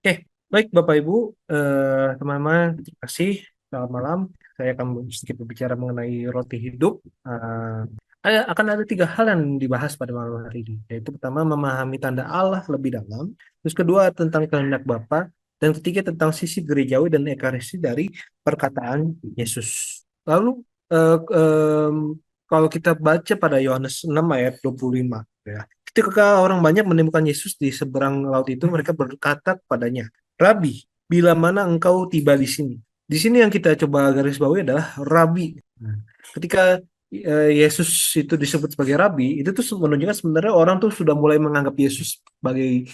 Oke, baik Bapak Ibu, teman-teman, terima kasih. Selamat malam. Saya akan sedikit berbicara mengenai roti hidup. Akan ada tiga hal yang dibahas pada malam hari ini, yaitu pertama memahami tanda Allah lebih dalam, terus kedua tentang kehendak Bapa, dan ketiga tentang sisi gerejawi dan ekaristi dari perkataan Yesus. Lalu kalau kita baca pada Yohanes 6 ayat 25, ya. Ketika orang banyak menemukan Yesus di seberang laut itu, mereka berkata kepadanya, Rabi, bila mana engkau tiba di sini? Di sini yang kita coba garis bawahi adalah Rabi. Nah, ketika Yesus itu disebut sebagai Rabi, itu tuh menunjukkan sebenarnya orang tuh sudah mulai menganggap Yesus sebagai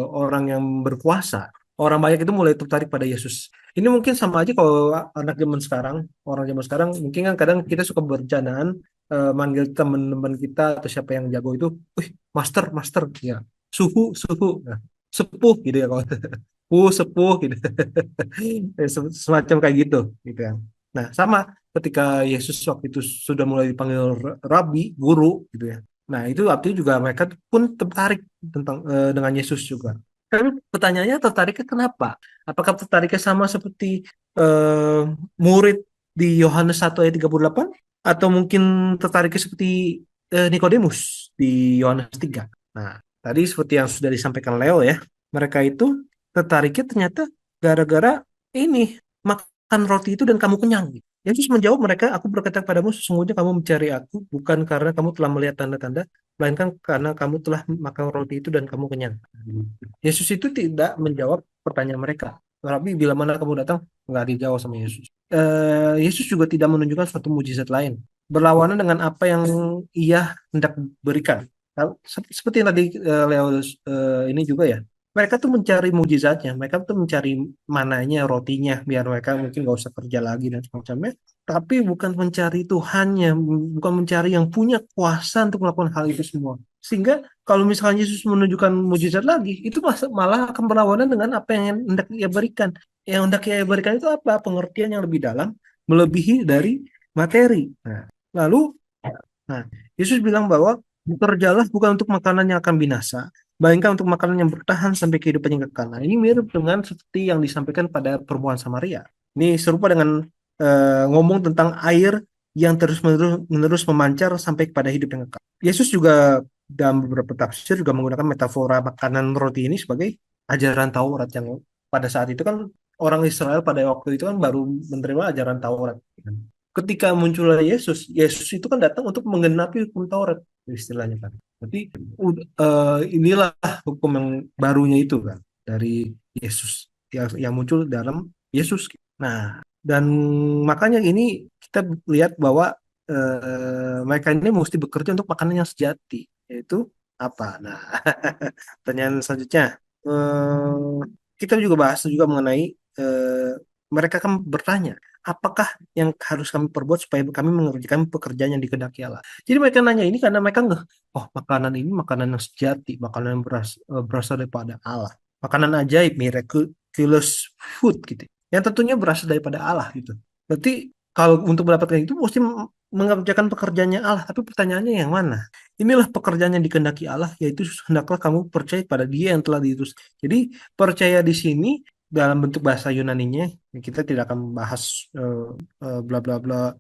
orang yang berkuasa. Orang banyak itu mulai tertarik pada Yesus. Ini mungkin sama aja kalau anak zaman sekarang, orang zaman sekarang, mungkin kan kadang kita suka bercandaan manggil teman-teman kita atau siapa yang jago itu, wih, master, master, ya, suhu, suhu, nah, sepuh gitu ya kalau sepuh gitu. Semacam kayak gitu ya. Nah, sama ketika Yesus waktu itu sudah mulai dipanggil Rabi, guru gitu ya. Nah, itu artinya juga mereka pun tertarik dengan Yesus juga. Tapi pertanyaannya tertariknya kenapa? Apakah tertariknya sama seperti eh, murid di Yohanes 1 ayat 38? Atau mungkin tertariknya seperti Nikodemus di Yohanes 3? Nah, tadi seperti yang sudah disampaikan Leo ya, mereka itu tertariknya ternyata gara-gara ini makan roti itu dan kamu kenyang. Yesus menjawab mereka, aku berkata kepadamu sesungguhnya kamu mencari aku bukan karena kamu telah melihat tanda-tanda, melainkan karena kamu telah makan roti itu dan kamu kenyang. Yesus itu tidak menjawab pertanyaan mereka. Rabbi, bila mana kamu datang? Nggak dijawab sama Yesus. Yesus juga tidak menunjukkan suatu mujizat lain. Berlawanan dengan apa yang ia hendak berikan. Seperti yang tadi Leo ini juga ya. Mereka tuh mencari mujizatnya. Mereka tuh mencari mananya, rotinya. Biar mereka mungkin nggak usah kerja lagi dan semacamnya. Tapi bukan mencari Tuhannya. Bukan mencari yang punya kuasa untuk melakukan hal itu semua. Sehingga kalau misalnya Yesus menunjukkan mujizat lagi, itu malah akan berlawanan dengan apa yang hendak ia berikan. Yang hendak ia berikan itu apa? Pengertian yang lebih dalam, melebihi dari materi. Lalu, nah, Yesus bilang bahwa bekerjalah bukan untuk makanan yang akan binasa, melainkan untuk makanan yang bertahan sampai kehidupan yang kekal. Nah, ini mirip dengan seperti yang disampaikan pada perempuan Samaria. Ini serupa dengan ngomong tentang air yang terus-menerus memancar sampai kepada hidup yang kekal. Yesus juga dalam beberapa tafsir juga menggunakan metafora makanan roti ini sebagai ajaran Taurat yang pada saat itu kan orang Israel pada waktu itu kan baru menerima ajaran Taurat. Ketika munculnya Yesus, Yesus itu kan datang untuk menggenapi hukum Taurat istilahnya kan. Jadi inilah hukum yang barunya itu kan dari Yesus yang muncul dalam Yesus. Nah, dan makanya ini kita lihat bahwa mereka ini mesti bekerja untuk makanan yang sejati, yaitu apa? Nah, pertanyaan selanjutnya, eh, kita juga bahas juga mengenai mereka kan bertanya, apakah yang harus kami perbuat supaya kami mengerjakan pekerjaan yang dikehendaki Allah? Jadi mereka nanya ini karena mereka nggak, oh makanan ini makanan yang sejati, makanan yang berasal daripada Allah, makanan ajaib, miraculous food gitu yang tentunya berasal daripada Allah gitu. Berarti kalau untuk mendapatkan itu mesti mengerjakan pekerjaannya Allah. Tapi pertanyaannya yang mana? Inilah pekerjaan yang dikehendaki Allah, yaitu hendaklah kamu percaya pada Dia yang telah diutus. Jadi percaya di sini dalam bentuk bahasa Yunaninya, kita tidak akan membahas bla bla bla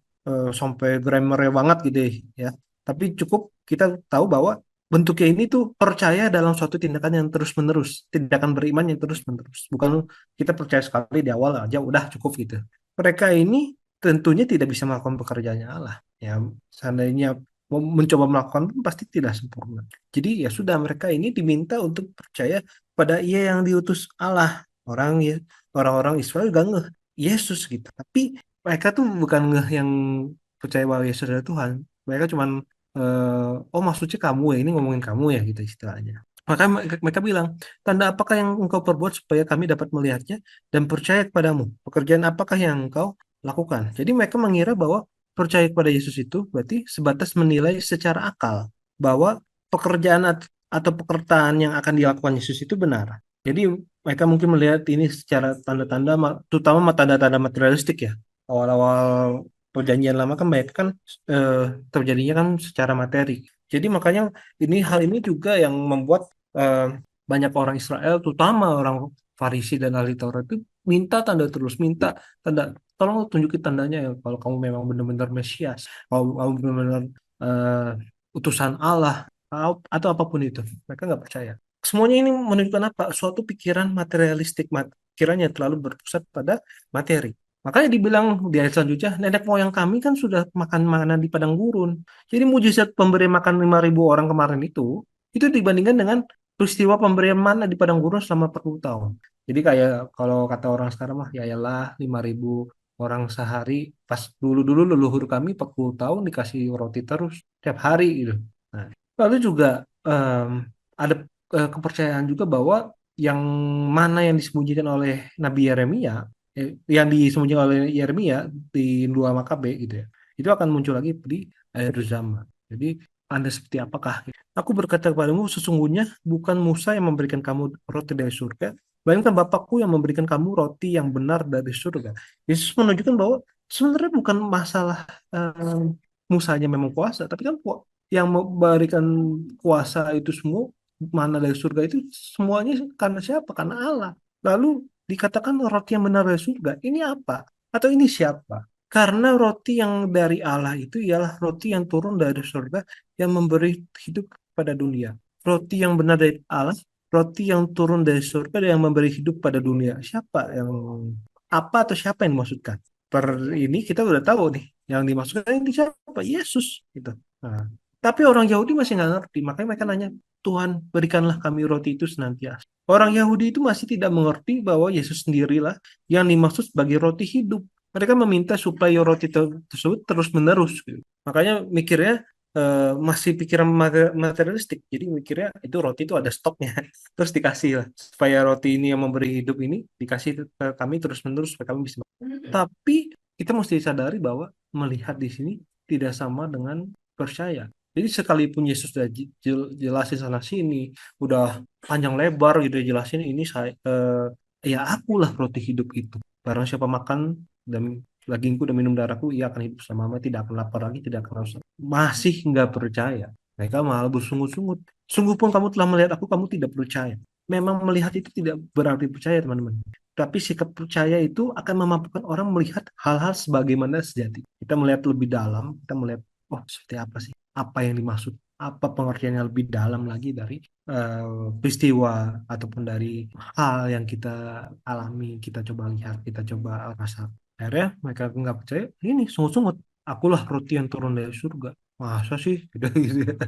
sampai grammarnya banget gitu ya. Tapi cukup kita tahu bahwa bentuknya ini tuh percaya dalam suatu tindakan yang terus-menerus, tindakan beriman yang terus-menerus. Bukan kita percaya sekali di awal aja udah cukup gitu. Mereka ini tentunya tidak bisa melakukan pekerjaannya Allah. Ya, seandainya mencoba melakukan pun pasti tidak sempurna. Jadi ya sudah mereka ini diminta untuk percaya pada Ia yang diutus Allah. Orang ya orang-orang Israel juga ngeh Yesus gitu. Tapi mereka tuh bukan ngeh yang percaya bahwa Yesus adalah Tuhan. Mereka cuman oh maksudnya kamu ya ini ngomongin kamu ya gitu istilahnya. Maka mereka bilang, tanda apakah yang engkau perbuat supaya kami dapat melihatnya dan percaya kepadamu? Pekerjaan apakah yang engkau lakukan? Jadi mereka mengira bahwa percaya kepada Yesus itu berarti sebatas menilai secara akal bahwa pekerjaan atau pekerjaan yang akan dilakukan Yesus itu benar. Jadi mereka mungkin melihat ini secara tanda-tanda, terutama tanda-tanda materialistik ya. Awal-awal perjanjian lama kan banyak kan eh, terjadinya kan secara materi. Jadi makanya hal ini juga yang membuat eh, banyak orang Israel, terutama orang Farisi dan ahli Taurat itu minta tanda terus, minta tanda, tolong tunjukin tandanya ya kalau kamu memang benar-benar Mesias, kalau kamu benar-benar utusan Allah, atau apapun itu. Mereka nggak percaya. Semuanya ini menunjukkan apa? Suatu pikiran materialistik, pikiran yang terlalu berpusat pada materi. Makanya dibilang di ayat selanjutnya, nenek moyang kami kan sudah makan makanan di padang gurun. Jadi mujizat pemberian makan 5.000 orang kemarin itu dibandingkan dengan peristiwa pemberian mana di padang gurun selama 40 tahun. Jadi kayak kalau kata orang sekarang mah, ya yalah 5.000 orang sehari, pas dulu-dulu leluhur kami 40 tahun dikasih roti terus tiap hari gitu. Nah, lalu juga em, ada kepercayaan juga bahwa yang mana yang disembunyikan oleh Nabi Yeremia, yang disembunyikan oleh Yeremia di 2 Makabe gitu ya, itu akan muncul lagi di akhir zaman. Jadi Anda seperti apakah? Aku berkata kepadamu, sesungguhnya bukan Musa yang memberikan kamu roti dari surga, melainkan Bapakku yang memberikan kamu roti yang benar dari surga. Yesus menunjukkan bahwa sebenarnya bukan masalah Musanya memang kuasa, tapi kan yang memberikan kuasa itu semua, mana dari surga itu semuanya karena siapa? Karena Allah. Lalu dikatakan roti yang benar dari surga. Ini apa? Atau ini siapa? Karena roti yang dari Allah itu ialah roti yang turun dari surga yang memberi hidup pada dunia. Roti yang benar dari Allah, roti yang turun dari surga yang memberi hidup pada dunia. Siapa yang apa atau siapa yang dimaksudkan? Per ini kita udah tahu nih, yang dimaksudkan ini siapa? Yesus gitu. Nah, tapi orang Yahudi masih nggak ngerti, makanya mereka nanya, Tuhan berikanlah kami roti itu senantiasa. Orang Yahudi itu masih tidak mengerti bahwa Yesus sendirilah yang dimaksud sebagai roti hidup. Mereka meminta supaya roti tersebut terus menerus gitu. Makanya mikirnya masih pikiran materialistik. Jadi mikirnya itu roti itu ada stoknya, terus dikasih lah supaya roti ini yang memberi hidup ini dikasih ke kami terus menerus supaya kami bisa. Tapi kita mesti sadari bahwa melihat di sini tidak sama dengan percaya. Jadi sekalipun Yesus sudah jelasin sana sini, udah panjang lebar gitu ya jelasin ini saya, ya akulah roti hidup itu. Barang siapa makan dan dagingku dan minum darahku, ia akan hidup selama-lamanya, tidak akan lapar lagi, tidak akan haus. Masih nggak percaya. Mereka malah bersungut-sungut. Sungguh pun kamu telah melihat aku, kamu tidak percaya. Memang melihat itu tidak berarti percaya, teman-teman. Tapi sikap percaya itu akan memampukan orang melihat hal-hal sebagaimana sejati. Kita melihat lebih dalam, kita melihat, oh seperti apa sih? Apa yang dimaksud? Apa pengertiannya lebih dalam lagi dari peristiwa ataupun dari hal yang kita alami, kita coba lihat, kita coba rasa. Akhirnya mereka nggak percaya, ini sungut-sungut. Akulah roti yang turun dari surga. Masa sih? Gitu, gitu ya.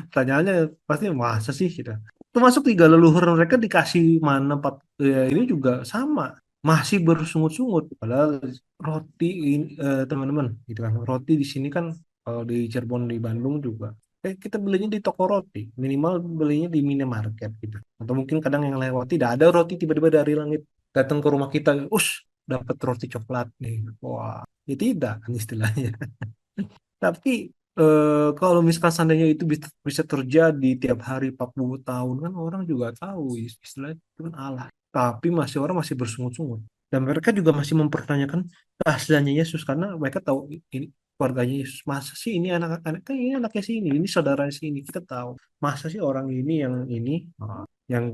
Pertanyaannya pasti masa sih? Gitu. Termasuk 3 leluhur mereka dikasih mana ya, ini juga sama. Masih bersungut-sungut. Padahal roti teman-teman, gitu kan. Roti di sini kan kalau di Cirebon di Bandung juga. Kita belinya di toko roti, minimal belinya di minimarket gitu. Atau mungkin kadang yang lewat tidak ada roti tiba-tiba dari langit datang ke rumah kita, dapat roti coklat nih. Wah, ya tidak kan istilahnya. Tapi kalau misalkan seandainya itu bisa terjadi tiap hari 40 tahun kan orang juga tahu istilahnya itu kan Allah. Tapi masih orang masih bersungut-sungut. Dan mereka juga masih mempertanyakan keasliannya Yesus karena mereka tahu ini keluarganya Yesus. Masa sih ini anak-anak kan ini anaknya sih ini saudaranya sih ini kita tahu. Masa sih orang ini yang ini yang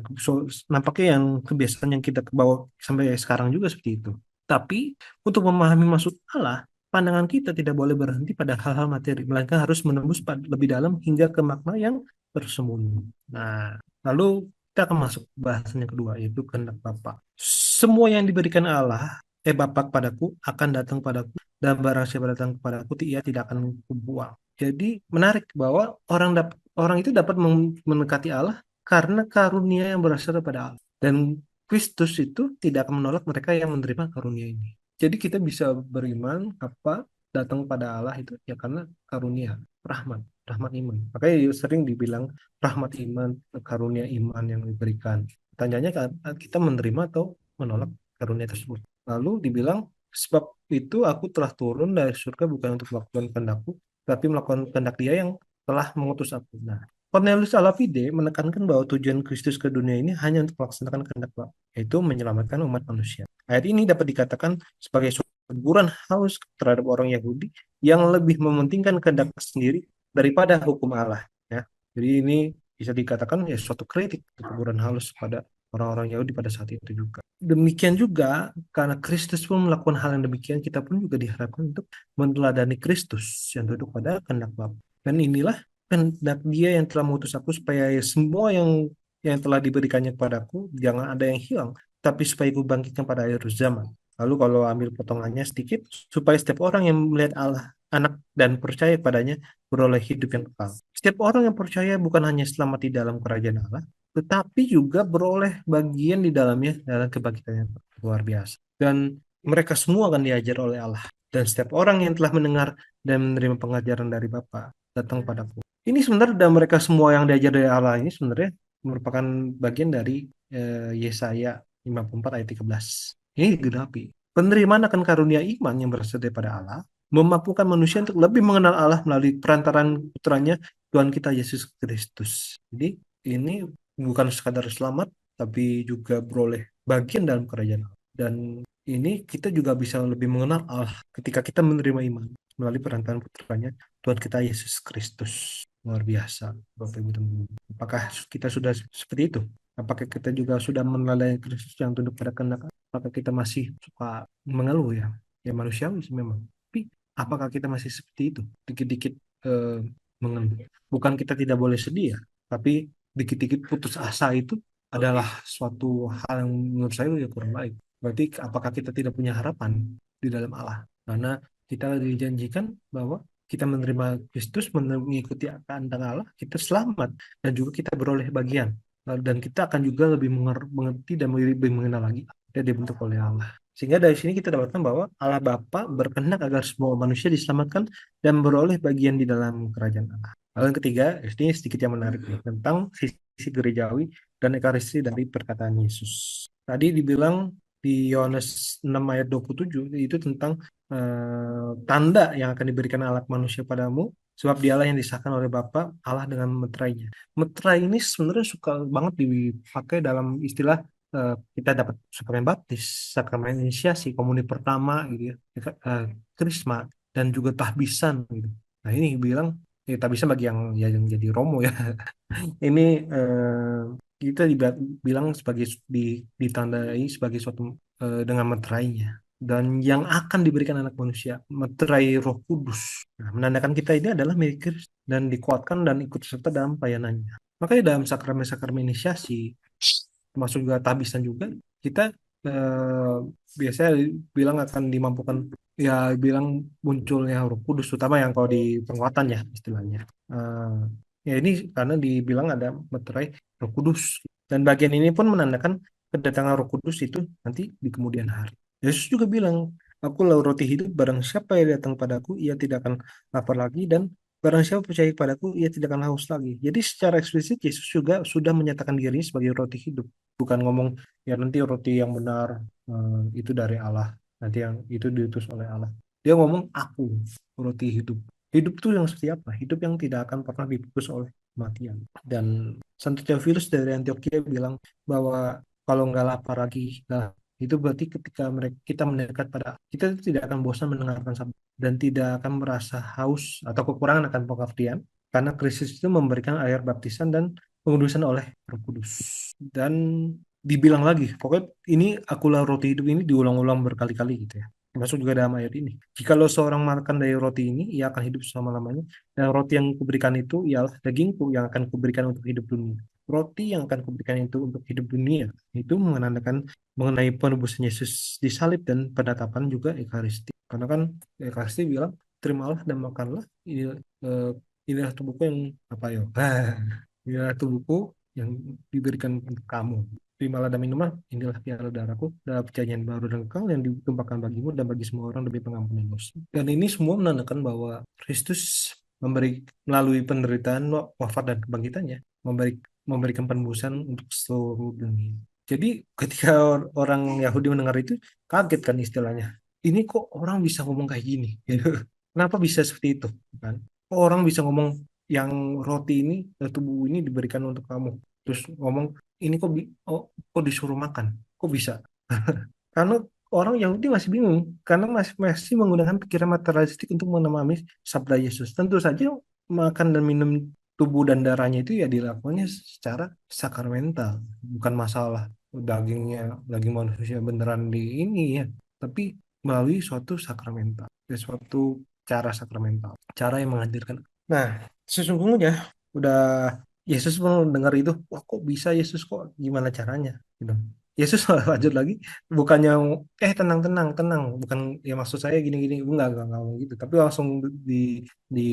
nampaknya yang kebiasaan yang kita bawa sampai sekarang juga seperti itu. Tapi untuk memahami maksud Allah, pandangan kita tidak boleh berhenti pada hal-hal materi, melainkan harus menembus lebih dalam hingga ke makna yang tersembunyi. Nah, lalu kita akan masuk bahasan yang kedua, yaitu kehendak Bapa. Semua yang diberikan Allah, Bapa kepadaku, akan datang padaku, dan barang siapa datang kepadaku, ia tidak akan kubuang. Jadi menarik bahwa orang itu dapat mendekati Allah karena karunia yang berasal daripada Allah. Dan Kristus itu tidak akan menolak mereka yang menerima karunia ini. Jadi kita bisa beriman apa datang pada Allah itu ya karena karunia, rahmat, rahmat iman. Makanya sering dibilang rahmat iman, karunia iman yang diberikan. Tanyanya kita menerima atau menolak karunia tersebut. Lalu dibilang sebab itu aku telah turun dari surga bukan untuk melakukan kehendakku, tapi melakukan kehendak Dia yang telah mengutus aku. Nah, Cornelius Alafide menekankan bahwa tujuan Kristus ke dunia ini hanya untuk melaksanakan kehendak Bapa, yaitu menyelamatkan umat manusia. Ayat ini dapat dikatakan sebagai suatu teguran halus terhadap orang Yahudi yang lebih mementingkan kehendak sendiri daripada hukum Allah. Ya. Jadi ini bisa dikatakan ya suatu kritik, teguran halus pada orang-orang Yahudi pada saat itu juga. Demikian juga karena Kristus pun melakukan hal yang demikian, kita pun juga diharapkan untuk meneladani Kristus yang duduk pada kehendak Bapa. Dan inilah kehendak Dia yang telah mengutus aku supaya semua yang telah diberikannya kepadaku jangan ada yang hilang, tapi supaya aku bangkitkan pada akhir zaman. Lalu kalau ambil potongannya sedikit, supaya setiap orang yang melihat Allah, anak dan percaya kepadanya beroleh hidup yang kekal. Setiap orang yang percaya bukan hanya selamat di dalam kerajaan Allah, tetapi juga beroleh bagian di dalamnya dalam kebangkitan yang luar biasa. Dan mereka semua akan diajar oleh Allah. Dan setiap orang yang telah mendengar dan menerima pengajaran dari Bapa datang padaku. Ini sebenarnya dan mereka semua yang diajar dari Allah ini sebenarnya merupakan bagian dari Yesaya 54 ayat 13. Ini digenapi. Penerimaan akan karunia iman yang berasal daripada Allah memampukan manusia untuk lebih mengenal Allah melalui perantaran putranya Tuhan kita Yesus Kristus. Jadi ini bukan sekadar selamat, tapi juga beroleh bagian dalam kerajaan Allah. Dan ini kita juga bisa lebih mengenal Allah ketika kita menerima iman melalui perantaran putranya Tuhan kita Yesus Kristus. Luar biasa, Bapak Ibu teman-teman. Apakah kita sudah seperti itu? Apakah kita juga sudah meneladani Kristus yang tunduk pada kehendak? Apakah kita masih suka mengeluh ya? Ya manusiawi sih memang. Tapi apakah kita masih seperti itu? Dikit-dikit eh, mengeluh. Bukan kita tidak boleh sedih ya, tapi dikit-dikit putus asa itu adalah suatu hal yang menurut saya ya kurang baik. Berarti apakah kita tidak punya harapan di dalam Allah? Karena kita dijanjikan bahwa kita menerima Kristus, mengikuti kehendak Allah, kita selamat dan juga kita beroleh bagian. Dan kita akan juga lebih mengerti dan lebih mengenal lagi kita dibentuk oleh Allah. Sehingga dari sini kita dapatkan bahwa Allah Bapa berkehendak agar semua manusia diselamatkan dan beroleh bagian di dalam kerajaan Allah. Lalu yang ketiga, ini sedikit yang menarik nih, tentang sisi gerejawi dan ekaristi dari perkataan Yesus. Tadi dibilang di Yohanes 6 ayat 27 itu tentang tanda yang akan diberikan anak manusia padamu, sebab dialah yang disahkan oleh Bapa Allah dengan meterainya. Meterai ini sebenarnya suka banget dipakai dalam istilah kita dapat sakramen baptis, sakramen inisiasi, komuni pertama gitu ya, krisma dan juga tahbisan gitu. Nah ini bilang tahbisan bagi yang jadi romo ya. Ini kita bilang sebagai ditandai sebagai suatu dengan meterainya dan yang akan diberikan anak manusia meterai Roh Kudus. Nah, menandakan kita ini adalah milik Kristus dan dikuatkan dan ikut serta dalam pelayanannya. Makanya dalam sakramen-sakramen inisiasi termasuk juga tahbisan juga kita eh, biasanya bilang akan dimampukan ya bilang munculnya Roh Kudus terutama yang kalau di penguatan ya istilahnya. Eh, Ya ini karena dibilang ada meterai Roh Kudus dan bagian ini pun menandakan kedatangan Roh Kudus itu nanti di kemudian hari. Yesus juga bilang, "Akulah roti hidup, barang siapa yang datang padaku, ia tidak akan lapar lagi dan barang siapa percaya kepadaku, ia tidak akan haus lagi." Jadi secara eksplisit Yesus juga sudah menyatakan dirinya sebagai roti hidup, bukan ngomong ya nanti roti yang benar itu dari Allah, nanti yang itu diutus oleh Allah. Dia ngomong aku roti hidup. Hidup itu yang seperti apa? Hidup yang tidak akan pernah dipupus oleh kematian. Dan Santo Theophilus dari Antioquia bilang bahwa kalau nggak lapar lagi, nah, itu berarti ketika kita mendekat pada kita tidak akan bosan mendengarkan sabda dan tidak akan merasa haus atau kekurangan akan pengertian karena Kristus itu memberikan air baptisan dan pengudusan oleh Roh Kudus. Dan dibilang lagi, pokoknya ini akulah roti hidup ini diulang-ulang berkali-kali gitu ya. Termasuk juga dalam ayat ini. Jikalau seorang makan dari roti ini, ia akan hidup selama-lamanya. Dan roti yang kuberikan itu ialah dagingku yang akan kuberikan untuk hidup dunia. Roti yang akan kuberikan itu untuk hidup dunia. Itu menandakan mengenai penebusan Yesus di salib dan penetapan juga Ekaristi. Karena kan Ekaristi bilang, terimalah dan makanlah. Inilah tubuhku yang apa ya? Inilah tubuhku yang diberikan untuk kamu. Terimalah dan minumlah, inilah piala darahku dalam perjanjian baru dan kekal yang ditumpahkan bagimu dan bagi semua orang demi pengampunan dosa. Dan ini semua menandakan bahwa Kristus melalui penderitaan, wafat dan kebangkitannya memberikan penebusan untuk seluruh dunia. Jadi ketika orang Yahudi mendengar itu kaget kan istilahnya. Ini kok orang bisa ngomong kayak gini? Kenapa bisa seperti itu? Kan? Kok orang bisa ngomong yang roti ini, tubuh ini diberikan untuk kamu. Terus ngomong ini kok disuruh makan? Kok bisa? Karena orang Yahudi masih bingung karena masih menggunakan pikiran materialistik untuk memahami sabda Yesus. Tentu saja makan dan minum tubuh dan darahnya itu ya dilakukannya secara sakramental, bukan masalah daging manusia beneran di ini ya, tapi melalui suatu sakramental, suatu cara sakramental, cara yang menghadirkan. Nah, sesungguhnya udah Yesus pun dengar itu, wah kok bisa Yesus, kok gimana caranya, gitu. Yesus lanjut lagi, bukannya tenang tenang tenang, bukan ya maksud saya gini gini, enggak ngomong gitu, tapi langsung di di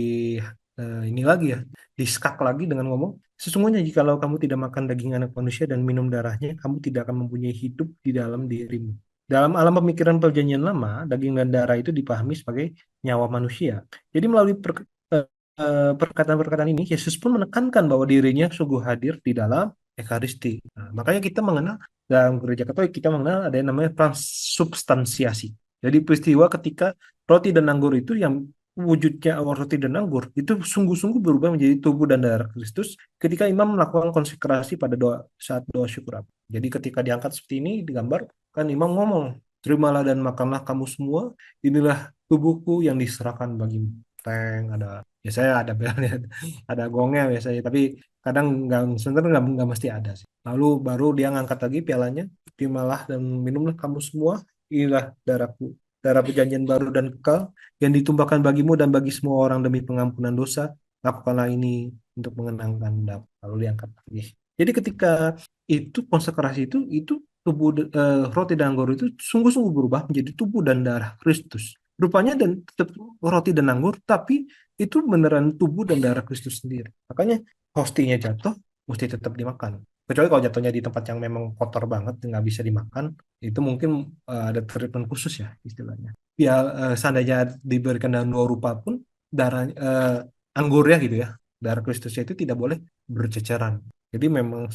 ini lagi ya, diskak lagi dengan ngomong, sesungguhnya jikalau kamu tidak makan daging anak manusia dan minum darahnya, kamu tidak akan mempunyai hidup di dalam dirimu. Dalam alam pemikiran perjanjian lama, daging dan darah itu dipahami sebagai nyawa manusia. Jadi melalui perkataan-perkataan ini, Yesus pun menekankan bahwa dirinya sungguh hadir di dalam Ekaristi. Nah, makanya kita mengenal dalam gereja Katolik, kita mengenal ada yang namanya transubstansiasi. Jadi peristiwa ketika roti dan anggur itu yang wujudnya roti dan anggur itu sungguh-sungguh berubah menjadi tubuh dan darah Kristus ketika imam melakukan konsekrasi pada saat doa syukur. Jadi ketika diangkat seperti ini digambar kan imam ngomong, terimalah dan makanlah kamu semua, inilah tubuhku yang diserahkan bagimu. Teng, ada biasanya ada belnya, ada gongnya biasanya, tapi kadang nggak, sebenarnya nggak mesti ada sih. Lalu baru dia ngangkat lagi pialanya, terimalah dan minumlah kamu semua, inilah darahku, darah perjanjian baru dan kekal yang ditumpahkan bagimu dan bagi semua orang demi pengampunan dosa. Lakukanlah ini untuk mengenangkan dalam. Lalu diangkat lagi. Jadi ketika itu konsekrasi itu tubuh roti dan anggur itu sungguh-sungguh berubah menjadi tubuh dan darah Kristus. Rupanya dan tetap roti dan anggur, tapi itu beneran tubuh dan darah Kristus sendiri. Makanya hostinya jatuh, mesti tetap dimakan. Kecuali kalau jatuhnya di tempat yang memang kotor banget, nggak bisa dimakan, itu mungkin ada treatment khusus ya istilahnya. Ya seandainya diberikan dalam dua rupa pun, darah anggurnya gitu ya, darah Kristusnya itu tidak boleh berceceran. Jadi memang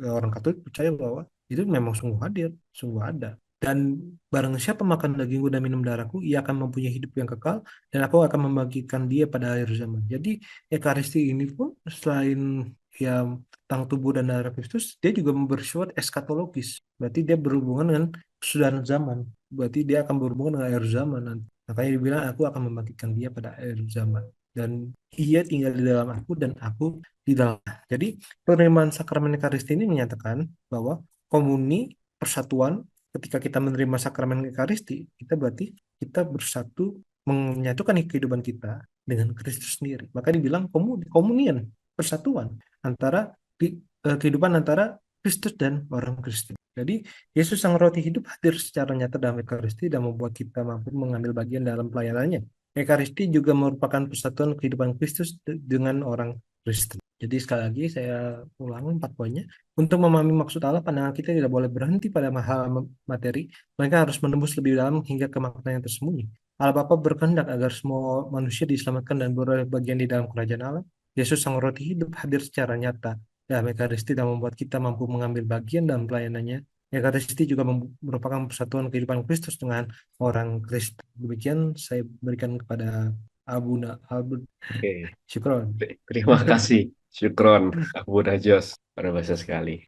orang Katolik percaya bahwa itu memang sungguh hadir, sungguh ada. Dan barang siapa makan dagingku dan minum darahku, ia akan mempunyai hidup yang kekal, dan aku akan membagikan dia pada akhir zaman. Jadi Ekaristi ini pun selain ya tentang tubuh dan darah Kristus, dia juga bersifat eskatologis. Berarti dia berhubungan dengan kesudahan zaman. Berarti dia akan berhubungan dengan akhir zaman nanti. Makanya dibilang aku akan membagikan dia pada akhir zaman. Dan ia tinggal di dalam aku dan aku di dalam. Jadi penerimaan sakramen Ekaristi ini menyatakan bahwa komuni persatuan ketika kita menerima sakramen Ekaristi, kita berarti kita bersatu menyatukan kehidupan kita dengan Kristus sendiri. Maka dibilang komunian, persatuan antara kehidupan antara Kristus dan orang Kristen. Jadi Yesus sang roti hidup hadir secara nyata dalam Ekaristi dan membuat kita mampu mengambil bagian dalam pelayanannya. Ekaristi juga merupakan persatuan kehidupan Kristus dengan orang Kristen. Jadi sekali lagi saya ulang 4 poinnya. Untuk memahami maksud Allah, pandangan kita tidak boleh berhenti pada hal materi. Mereka harus menembus lebih dalam hingga ke makna yang tersembunyi. Allah Bapa berkehendak agar semua manusia diselamatkan dan beroleh bagian di dalam kerajaan Allah. Yesus sang roti hidup hadir secara nyata dalam Ekaristi dan membuat kita mampu mengambil bagian dalam pelayanannya. Ekaristi juga merupakan persatuan kehidupan Kristus dengan orang Kristen. Demikian saya berikan kepada Abuna Albert. Oke, Syukron. terima kasih. Syukron, Abu Najos. Pada bahasa sekali.